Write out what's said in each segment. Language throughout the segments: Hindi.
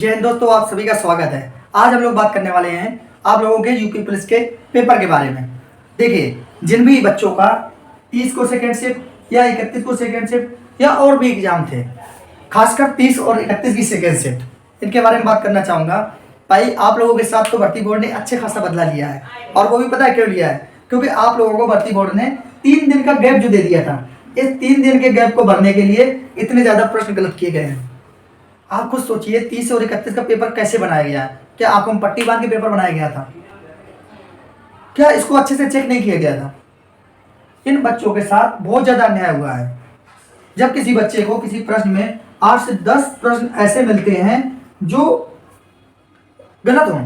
जय हिंद दोस्तों, आप सभी का स्वागत है। आज हम लोग बात करने वाले हैं आप लोगों के यूपी पुलिस के पेपर के बारे में। देखिए, जिन भी बच्चों का 30 को सेकेंड शिफ्ट या 31 को सेकेंड शिफ्ट या और भी एग्जाम थे, खासकर 30 और 31 की सेकेंड शिफ्ट, इनके बारे में बात करना चाहूँगा। भाई, आप लोगों के साथ तो भर्ती बोर्ड ने अच्छे खासा बदला लिया है, और वो भी पता है क्यों लिया है? क्योंकि आप लोगों को भर्ती बोर्ड ने 3 दिन का गैप जो दे दिया था, इस 3 दिन के गैप को भरने के लिए इतने ज़्यादा प्रश्न गलत किए गए हैं। आप खुद सोचिए, 30 और 31 का पेपर कैसे बनाया गया है? क्या आंखों में पट्टी बांध के पेपर बनाया गया था? क्या इसको अच्छे से चेक नहीं किया गया था? इन बच्चों के साथ बहुत ज़्यादा अन्याय हुआ है। जब किसी बच्चे को किसी प्रश्न में 8 से 10 प्रश्न ऐसे मिलते हैं जो गलत हों,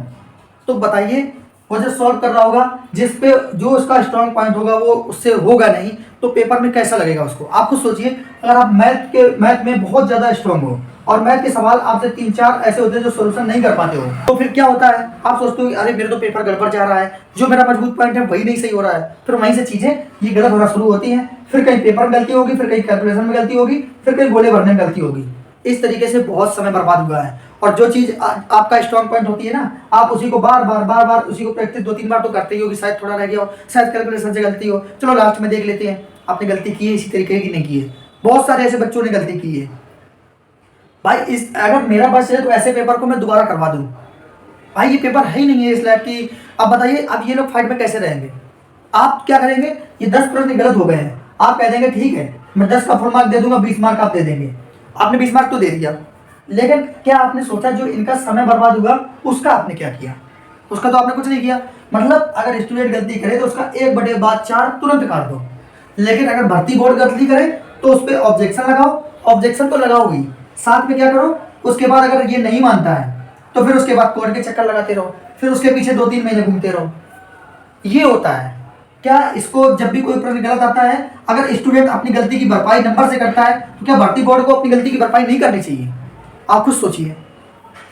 तो बताइए, वो जो सॉल्व कर रहा होगा, जिस पे जो उसका स्ट्रॉन्ग पॉइंट होगा वो उससे होगा नहीं, तो पेपर में कैसा लगेगा उसको? आप खुद सोचिए, अगर आप मैथ में बहुत ज़्यादा स्ट्रॉन्ग हो और मैथ के सवाल आपसे 3-4 ऐसे होते हैं जो सोल्यूशन नहीं कर पाते हो, तो फिर क्या होता है? आप सोचते हो अरे मेरे तो पेपर गड़बड़ जा रहा है, जो मेरा मजबूत पॉइंट है वही नहीं सही हो रहा है। फिर वहीं से चीज़ें ये गलत होना शुरू होती हैं। फिर कहीं पेपर में गलती होगी, फिर कहीं कैलकुलेशन में गलती होगी, फिर कहीं गोले भरने में गलती होगी। इस तरीके से बहुत समय बर्बाद हुआ है। और जो चीज़ आपका स्ट्रॉन्ग पॉइंट होती है ना, आप उसी को बार बार उसी को प्रैक्टिस 2-3 बार तो करते ही होगी। शायद थोड़ा रह गया हो, शायद कैलकुलेशन से गलती हो, चलो लास्ट में देख लेते हैं आपने गलती की है इसी तरीके की नहीं की है। बहुत सारे ऐसे बच्चों ने गलती की है। भाई, अगर मेरा बस है तो ऐसे पेपर को मैं दोबारा करवा दूं। भाई, ये पेपर है ही नहीं है इस लायक की। अब बताइए, अब ये लोग फाइट में कैसे रहेंगे? आप क्या करेंगे? ये 10 प्रश्न गलत हो गए हैं, आप कह देंगे ठीक है मैं 10 का फुल मार्क दे दूंगा, 20 मार्क आप दे देंगे। आपने 20 मार्क तो दे दिया, लेकिन क्या आपने सोचा जो इनका समय बर्बाद हुआ उसका आपने क्या किया? उसका तो आपने कुछ नहीं किया। मतलब अगर स्टूडेंट गलती करे तो उसका 1/4 तुरंत काट दो, लेकिन अगर भर्ती बोर्ड गलती करे तो उस पर ऑब्जेक्शन लगाओ। ऑब्जेक्शन तो लगाओगी, साथ में क्या करो, उसके बाद अगर ये नहीं मानता है तो फिर उसके बाद कोर्ट के चक्कर लगाते रहो, फिर उसके पीछे 2-3 महीने घूमते रहो। ये होता है क्या? इसको जब भी कोई प्रश्न गलत आता है, अगर स्टूडेंट अपनी गलती की भरपाई नंबर से करता है, तो क्या भर्ती बोर्ड को अपनी गलती की भरपाई नहीं करनी चाहिए? आप खुद सोचिए।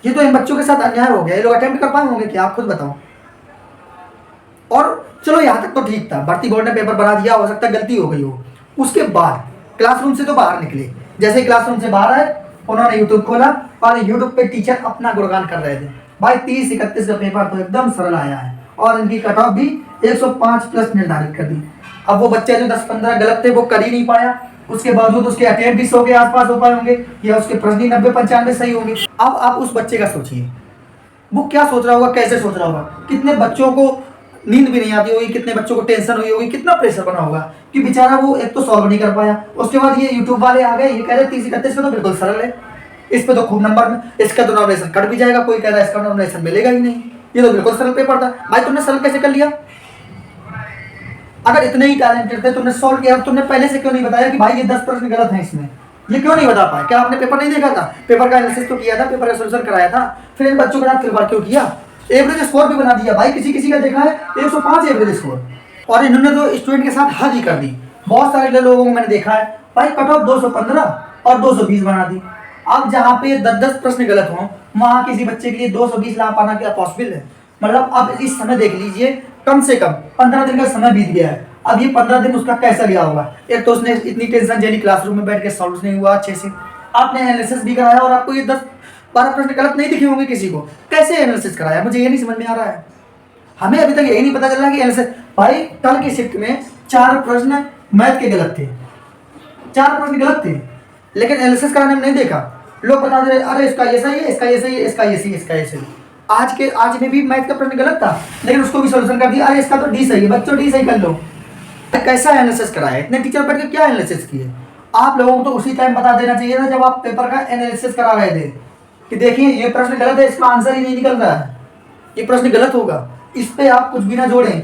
ये तो इन बच्चों के साथ अन्याय हो गया। ये लोग अटेम्प्ट कर पाए होंगे क्या? आप खुद बताओ। और चलो यहाँ तक तो ठीक था, भर्ती बोर्ड ने पेपर बना दिया, हो सकता है गलती हो गई हो। उसके बाद क्लासरूम से तो बाहर निकले, जैसे ही क्लासरूम से बाहर आए, उन्होंने यूट्यूब खोला और यूट्यूब पे टीचर अपना गुणगान कर रहे थे। भाई, 30-31 का पेपर तो एकदम सरल आया है, और इनकी कट ऑफ भी 105 प्लस निर्धारित कर दी। अब वो बच्चे जो 10-15 गलत थे वो कर ही नहीं पाया, उसके बावजूद उसके अटेम्प्ट भी 100 के आसपास हो पाए होंगे, या उसके प्रश्न 90-95 सही होंगे। अब आप उस बच्चे का सोचिए, वो क्या सोच रहा होगा, कैसे सोच रहा होगा? कितने बच्चों को नींद भी नहीं आती होगी, कितने बच्चों को टेंशन हुई होगी, कितना प्रेशर बना होगा कि बेचारा वो एक तो सॉल्व नहीं कर पाया, उसके बाद ये यूट्यूब वाले आ गए, ये कह रहे 30-31 पे तो बिल्कुल सरल है, इस पे तो खूब नंबर में, इसका तो नॉमिनेशन कट भी जाएगा, कोई कह रहा है इसका नॉमिनेशन मिलेगा ही नहीं, ये तो बिल्कुल सरल पेपर था। भाई, तुमने सरल कैसे कर लिया? अगर इतने ही टैलेंटेड थे, तुमने सॉल्व किया, तुमने पहले से क्यों नहीं बताया कि भाई ये 10 प्रश्न गलत हैं इसमें? ये क्यों नहीं बता पाए? क्या आपने पेपर नहीं देखा था? पेपर का एनालिसिस तो किया था, पेपर का सोल्यूशन कराया था, फिर इन बच्चों के साथ खिलवाड़ क्यों किया? एवरेज स्कोर भी बना दिया। भाई, किसी किसी का देखा है 105 एवरेज स्कोर, और इन्होंने तो स्टूडेंट के साथ हद ही कर दी। बहुत सारे लोगों को मैंने देखा है भाई, कट ऑफ 215 और 220 बना दी। अब जहाँ पे 10-10 प्रश्न गलत हों, वहाँ किसी बच्चे के लिए 220 ला पाना क्या पॉसिबल है? मतलब अब इस समय देख लीजिए, कम से कम 15 दिन का समय बीत गया है। अब ये 15 दिन उसका कैसा गया होगा? एक तो उसने इतनी टेंशन झेली, क्लासरूम में बैठ के सॉल्व नहीं हुआ अच्छे से, आपने एनालिसिस भी कराया और आपको ये 10-12 प्रश्न गलत नहीं दिखे होंगे किसी को। कैसे एनालिसिस कराया, मुझे ये नहीं समझ में आ रहा है। हमें अभी तक यही नहीं पता चल रहा कि एनालिसिस। भाई, कल की शिफ्ट में 4 प्रश्न मैथ के गलत थे, 4 प्रश्न गलत थे, लेकिन एनालिसिस कराने में नहीं देखा। लोग बता दे अरे इसका ये सही है, इसका ये सही है, इसका ये सही है, इसका ये सही है। आज में भी मैथ का प्रश्न गलत था, लेकिन उसको भी सोल्यूशन कर दिया, अरे इसका तो डी सही है, बच्चों डी सही कर लो। कैसा एनालिसिस कराया? इतने टीचर बैठ के क्या एनालिसिस किए? आप लोगों को तो उसी टाइम बता देना चाहिए था जब आप पेपर का एनालिसिस करा रहे थे कि देखिए ये प्रश्न गलत है, इसका आंसर ही नहीं निकल रहा है, ये प्रश्न गलत होगा, इस पे आप कुछ भी ना जोड़ें,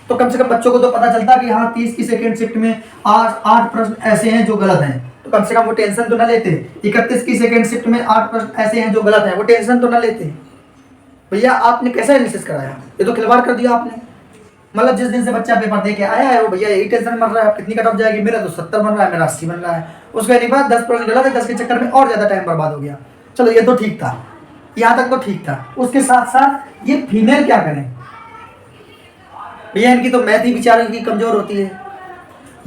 तो कम से कम बच्चों को तो पता चलता कि हाँ 30 की सेकेंड शिफ्ट में 8 प्रश्न ऐसे हैं जो गलत हैं, तो कम से कम वो टेंशन तो ना लेते। 31 की सेकेंड शिफ्ट में 8 प्रश्न ऐसे हैं जो गलत हैं, वो टेंशन तो ना लेते। भैया, आपने कैसा एनालिसिस कराया? ये तो खिलवाड़ कर दिया आपने। मतलब जिस दिन से बच्चा पेपर दे के आया है वो भैया यही टेंशन बन रहा है कितनी कट ऑफ जाएगी, मेरा तो 70 बन रहा है, मेरा 80 बन रहा है, उसके नहीं बाद 10 प्रश्न गलत है, 10 के चक्कर में और ज़्यादा टाइम बर्बाद हो गया। चलो ये तो ठीक था, यहाँ तक तो ठीक था। उसके साथ साथ ये फीमेल क्या करें भैया? इनकी तो मैथ ही बेचारी की कमज़ोर होती है,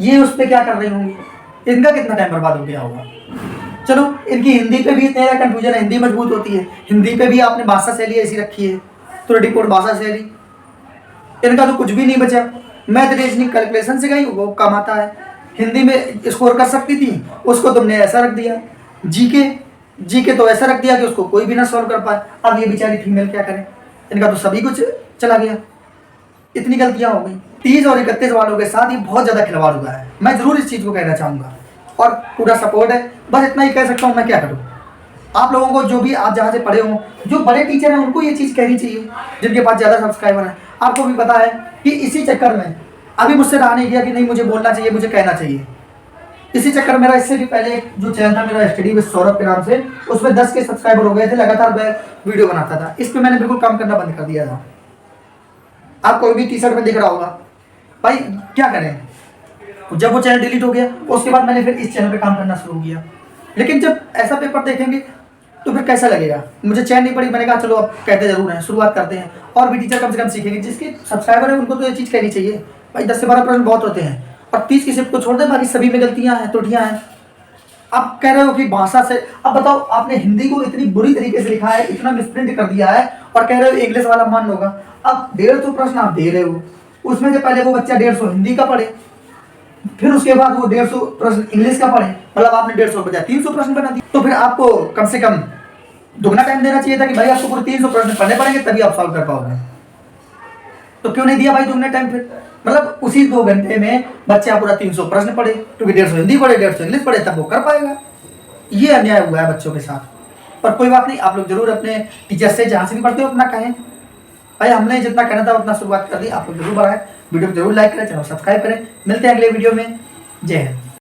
ये उस पर क्या कर रही होंगी? इनका कितना टाइम बर्बाद हो गया होगा? चलो इनकी हिंदी पे भी इतना कन्फ्यूजन है, हिंदी मजबूत होती है, हिंदी पे भी आपने भाषा शैली ऐसी रखी है, तो रिपोर्ट भाषा शैली, इनका तो कुछ भी नहीं बचा। मैथ रीजनिंग कैलकुलेशन से गई वो कम आता है, हिंदी में स्कोर कर सकती थी उसको तुमने ऐसा रख दिया, जीके जीके तो ऐसा रख दिया कि उसको कोई भी ना सॉल्व कर पाए। अब ये बेचारी फीमेल क्या करें, इनका तो सभी कुछ चला गया। इतनी गलतियां हो गई। 30 और 31 वालों के साथ ये बहुत ज़्यादा खिलवाड़ हुआ है, मैं ज़रूर इस चीज़ को कहना चाहूँगा और पूरा सपोर्ट है। बस इतना ही कह सकता हूँ, मैं क्या करूँ। आप लोगों को जो भी आप जहाँ से पढ़े हों, जो बड़े टीचर हैं उनको ये चीज़ कहनी चाहिए, जिनके पास ज़्यादा सब्सक्राइबर हैं। आपको भी पता है कि इसी चक्कर में अभी मुझसे रहा नहीं गया कि नहीं मुझे बोलना चाहिए, मुझे कहना चाहिए। इसी चक्कर मेरा इससे भी पहले जो चैनल था मेरा स्टडी विद सौरभ के नाम से, उसमें 10 के सब्सक्राइबर हो गए थे, लगातार मैं वीडियो बनाता था। इस पर मैंने बिल्कुल काम करना बंद कर दिया था। आप कोई भी टी शर्ट में दिख रहा होगा, भाई क्या करें। जब वो चैनल डिलीट हो गया उसके बाद मैंने फिर इस चैनल पे काम करना शुरू किया। लेकिन जब ऐसा पेपर देखेंगे तो फिर कैसा लगेगा, मुझे चैन नहीं पड़ी। मैंने कहा चलो अब कहते जरूर हैं, शुरुआत करते हैं और भी टीचर कम से कम सीखेंगे। जिसके सब्सक्राइबर है उनको तो ये चीज़ कहनी चाहिए भाई, 10 से 12 प्रश्न बहुत होते हैं और 30 की शिफ्ट को छोड़ दें, बाकी सभी में गलतियाँ हैं, त्रुटियाँ हैं। आप कह रहे हो कि भाषा से, अब बताओ आपने हिंदी को इतनी बुरी तरीके से लिखा है, इतना मिसप्रिंट कर दिया है और कह रहे हो इंग्लिश वाला मान होगा। अब 150 प्रश्न आप दे रहे हो, उसमें से पहले वो बच्चा 150 हिंदी का पढ़े, फिर उसके बाद वो 150 प्रश्न इंग्लिश का पढ़े, मतलब आपने 150 बजाय 300 प्रश्न बना दिए। तो फिर आपको कम से कम दुगना टाइम देना चाहिए था कि भाई आपको पूरे 300 प्रश्न पढ़ने पड़ेंगे तभी आप सॉल्व कर पाओगे। तो क्यों नहीं दिया भाई दुगना टाइम फिर, मतलब उसी 2 घंटे में बच्चा पूरा 300 प्रश्न पढ़े, क्योंकि 150 हिंदी पढ़े 150 इंग्लिश पढ़े, तब वो कर पाएगा। ये अन्याय हुआ है बच्चों के साथ। पर कोई बात नहीं, आप लोग जरूर अपने टीचर से जहाँ से भी पढ़ते हो अपना कहें भाई हमने जितना कहना था उतना शुरुआत कर दी। आप लोग जरूर बढ़ाएं, वीडियो को जरूर लाइक करें, चैनल सब्सक्राइब करें। मिलते हैं अगले वीडियो में। जय हिंद।